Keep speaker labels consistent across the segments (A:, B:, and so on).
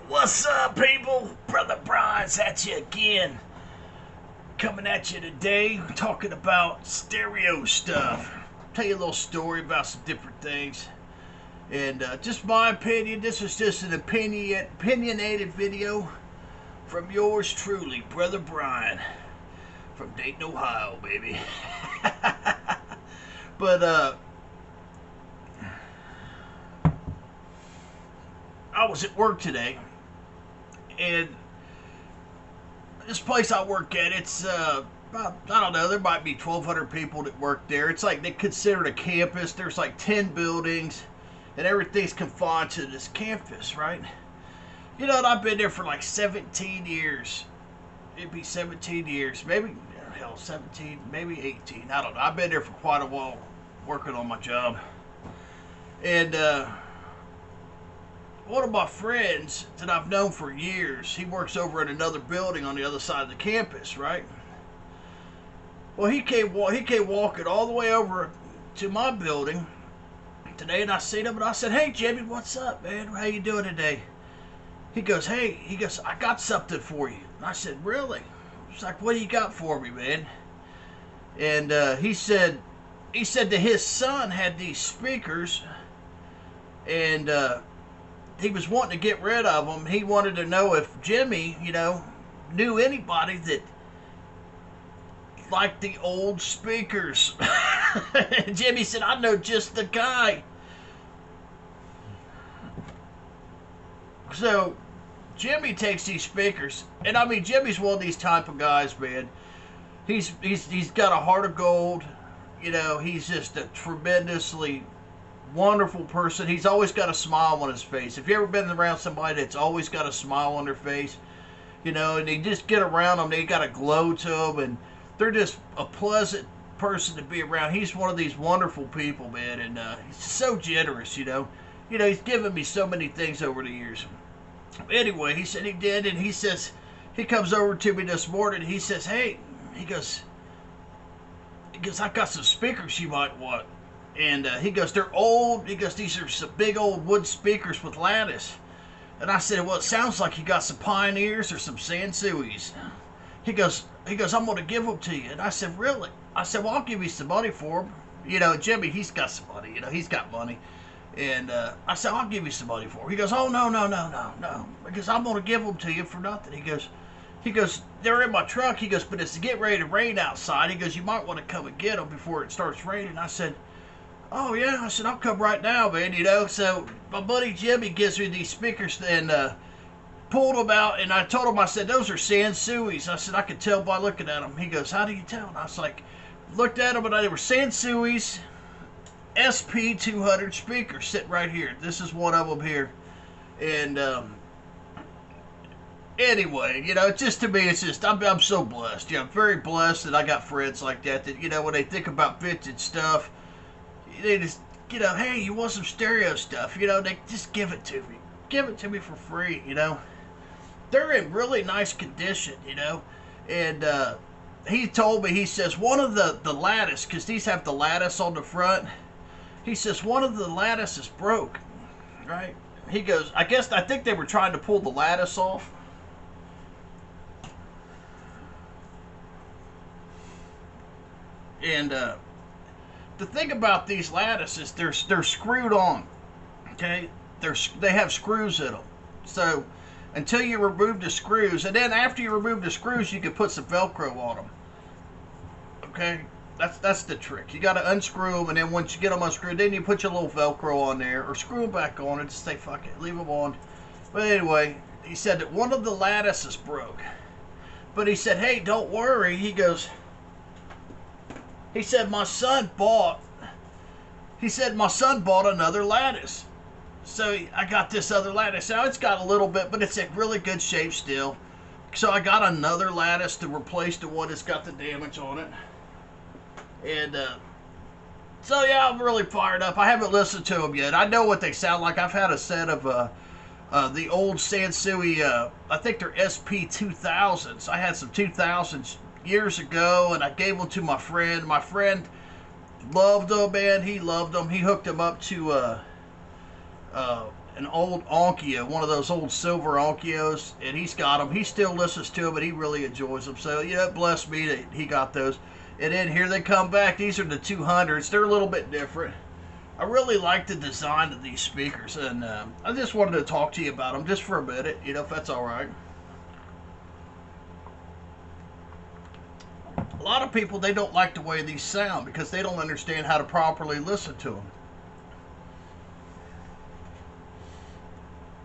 A: What's up, people? Brother Brian's at you again. Coming at you today, talking about stereo stuff. Tell you a little story about some different things. And just my opinion, this is just an opinionated video from yours truly, Brother Brian. From Dayton, Ohio, baby. But, I was at work today, and this place I work at, it's about, I don't know, there might be 1,200 people that work there. It's like they consider it a campus. There's like 10 buildings, and everything's confined to this campus, right? You know, and I've been there for like 17 years. It'd be 17 years, maybe, hell, 17, maybe 18. I don't know. I've been there for quite a while working on my job. And, one of my friends that I've known for years, he works over in another building on the other side of the campus, right? Well, he came walking all the way over to my building today, and I seen him, and I said, "Hey, Jimmy, what's up, man? How you doing today?" He goes, "I got something for you." And I said, "Really?" He's like, "What do you got for me, man?" And he said that his son had these speakers, and he was wanting to get rid of them. He wanted to know if Jimmy, knew anybody that liked the old speakers. Jimmy said, "I know just the guy." So Jimmy takes these speakers, and I mean, Jimmy's one of these type of guys, man. He's got a heart of gold. He's just a tremendously wonderful person. He's always got a smile on his face. If you ever been around somebody that's always got a smile on their face, and they just get around them, they got a glow to them, and they're just a pleasant person to be around. He's one of these wonderful people, man, and he's so generous. He's given me so many things over the years. Anyway, he said he did, and he comes over to me this morning. He says, "Hey," he goes, "I got some speakers you might want." And he goes, "They're old." He goes, "These are some big old wood speakers with lattice." And I said, "Well, it sounds like you got some Pioneers or some Sansuis." He goes, "I'm going to give them to you." And I said, "Really?" I said, "Well, I'll give you some money for them." Jimmy, he's got some money. He's got money. And I said, "I'll give you some money for them." He goes, "Oh, no. Because I'm going to give them to you for nothing." He goes, "They're in my truck." He goes, "But it's getting ready to rain outside." He goes, "You might want to come and get them before it starts raining." I said, "Oh, yeah." I said, "I'll come right now, man." So my buddy Jimmy gives me these speakers and pulled them out, and I told him, I said, "Those are Sansuis." I said, "I could tell by looking at them." He goes, "How do you tell?" And I was like, looked at them, and they were Sansuis SP200 speakers sitting right here. This is one of them here. And anyway, just to me, it's just, I'm so blessed. I'm very blessed that I got friends like that, when they think about vintage stuff, they just, "Hey, you want some stereo stuff?" They just give it to me. Give it to me for free, They're in really nice condition, And he told me, he says, one of the lattice, because these have the lattice on the front, he says, one of the lattices broke, right? He goes, I think they were trying to pull the lattice off. And the thing about these lattices, they're screwed on. Okay, they have screws in them. So until you remove the screws, and then after you remove the screws, you can put some Velcro on them. Okay, that's the trick. You got to unscrew them, and then once you get them unscrewed, then you put your little Velcro on there, or screw them back on and just say fuck it, leave them on. But anyway, he said that one of the lattices broke. But he said, "Hey, don't worry." He said, my son bought another lattice. So I got this other lattice. Now it's got a little bit, but it's in really good shape still. So I got another lattice to replace the one that's got the damage on it. And so yeah, I'm really fired up. I haven't listened to them yet. I know what they sound like. I've had a set of the old Sansui, I think they're SP2000s. I had some 2000s years ago, and I gave them to my friend. My friend loved them, man. He loved them. He hooked them up to an old Onkyo, one of those old silver Onkyos, and he's got them. He still listens to them, but he really enjoys them. So, it blessed me that he got those. And then here they come back. These are the 200s. They're a little bit different. I really like the design of these speakers, and I just wanted to talk to you about them just for a minute, if that's all right. A lot of people, they don't like the way these sound because they don't understand how to properly listen to them.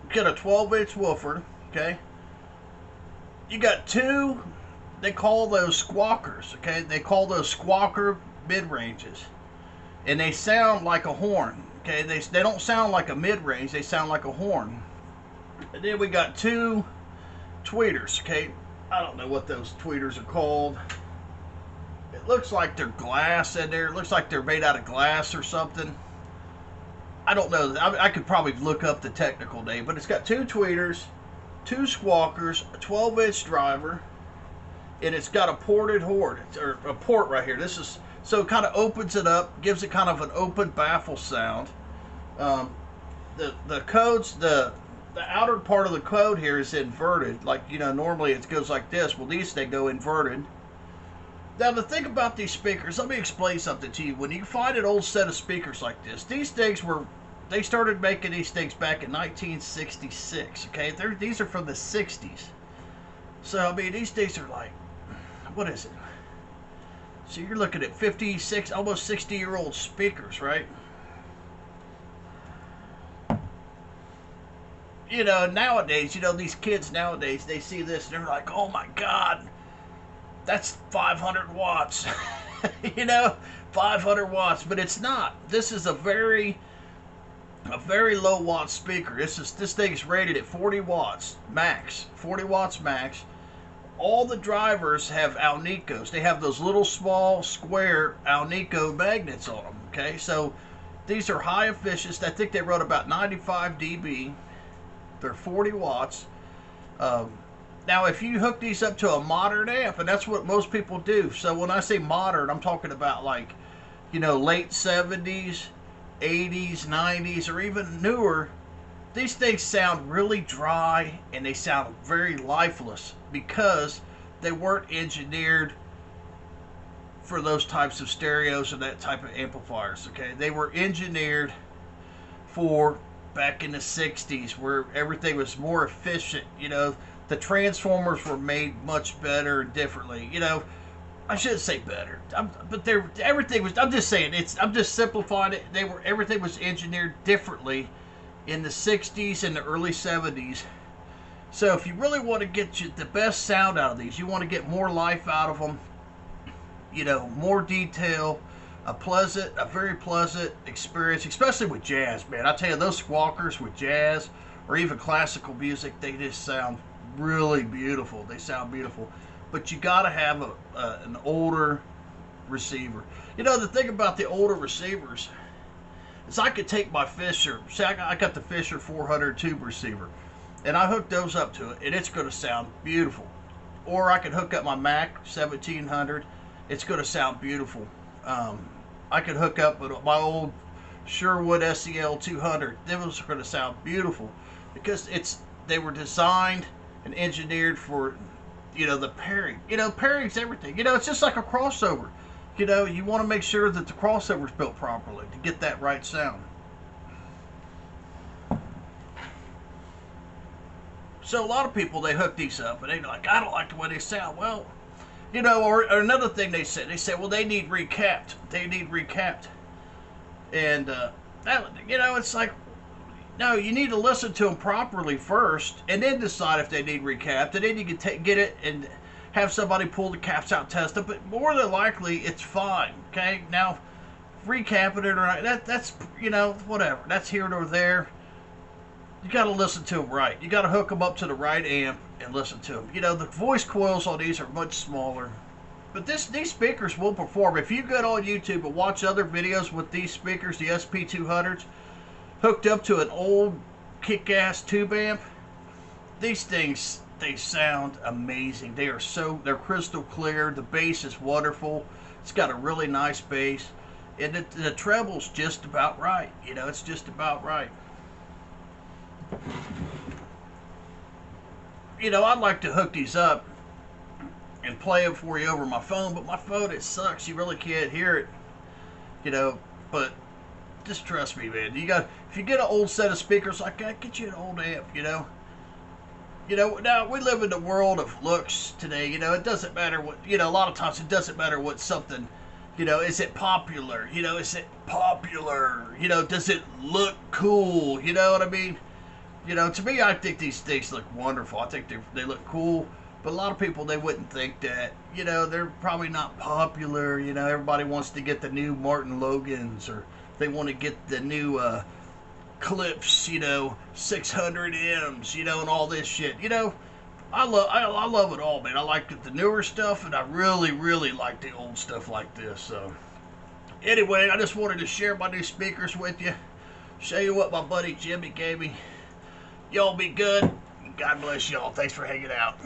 A: You got a 12-inch woofer, okay? You got two, they call those squawkers, okay? They call those squawker mid-ranges. And they sound like a horn, okay? They don't sound like a mid-range, they sound like a horn. And then we got two tweeters, okay? I don't know what those tweeters are called. It looks like they're glass in there. It looks like they're made out of glass or something. I don't know. I could probably look up the technical name, but it's got two tweeters, two squawkers, a 12-inch driver, and it's got a ported horn, or a port right here. So it kind of opens it up, gives it kind of an open baffle sound. The codes, the outer part of the code here is inverted. Like, normally it goes like this. Well, they go inverted. Now, the thing about these speakers, let me explain something to you. When you find an old set of speakers like this, these things they started making these things back in 1966, okay? These are from the 60s. So, I mean, these things are like, what is it? So you're looking at 56, almost 60-year-old speakers, right? Nowadays, these kids nowadays, they see this and they're like, oh my God, that's 500 watts. 500 watts, but it's not. This is a very low watt speaker. This thing is rated at 40 watts max. 40 watts max. All the drivers have Alnicos. They have those little small square Alnico magnets on them. Okay, so these are high efficiency. I think they run about 95 dB. They're 40 watts. Now, if you hook these up to a modern amp, and that's what most people do. So when I say modern, I'm talking about like, late 70s, 80s, 90s, or even newer. These things sound really dry and they sound very lifeless because they weren't engineered for those types of stereos and that type of amplifiers, okay? They were engineered for back in the 60s where everything was more efficient, the transformers were made much better and differently, I shouldn't say better, but everything was, I'm just saying, I'm just simplifying it. Everything was engineered differently in the 60s and the early 70s. So if you really want to get the best sound out of these, you want to get more life out of them, more detail, a very pleasant experience, especially with jazz, man. I tell you, those squawkers with jazz or even classical music, they just sound really beautiful. They sound beautiful. But you got to have an older receiver. The thing about the older receivers is I could take my Fisher, see, I got the Fisher 400 tube receiver, and I hook those up to it, and it's going to sound beautiful. Or I could hook up my Mac 1700, it's going to sound beautiful. I could hook up with my old Sherwood SEL 200, those are going to sound beautiful because they were designed and engineered for, the pairing. Pairing's everything. It's just like a crossover. You want to make sure that the crossover's built properly to get that right sound. So a lot of people, they hook these up and they're like, I don't like the way they sound. Well, or another thing they say, well, they need recapped. They need recapped. And, it's like, no, you need to listen to them properly first and then decide if they need recapped. And then you can get it and have somebody pull the caps out, test it. But more than likely, it's fine. Okay? Now, recapping it or not, that's, whatever. That's here or there. You got to listen to them right. You got to hook them up to the right amp and listen to them. The voice coils on these are much smaller. But these speakers will perform. If you go on YouTube and watch other videos with these speakers, the SP200s, hooked up to an old kick-ass tube amp, these things, they sound amazing. They're crystal clear. The bass is wonderful. It's got a really nice bass. And the treble's just about right. It's just about right. you know, I'd like to hook these up and play them for you over my phone, but my phone, it sucks. You really can't hear it, you know. But just trust me, man. If you get an old set of speakers like that, get you an old amp, you know. You know, now we live in the world of looks today. You know, it doesn't matter what, you know, a lot of times it doesn't matter what something, you know, is it popular? You know, is it popular? You know, does it look cool? You know what I mean? You know, to me, I think these things look wonderful. I think they look cool. But a lot of people, they wouldn't think that. You know, they're probably not popular. You know, everybody wants to get the new Martin Logans, or they want to get the new Clips, you know, 600Ms, you know, and all this shit. You know, I love it all, man. I like the newer stuff, and I really, really like the old stuff like this. So, anyway, I just wanted to share my new speakers with you. Show you what my buddy Jimmy gave me. Y'all be good. God bless y'all. Thanks for hanging out.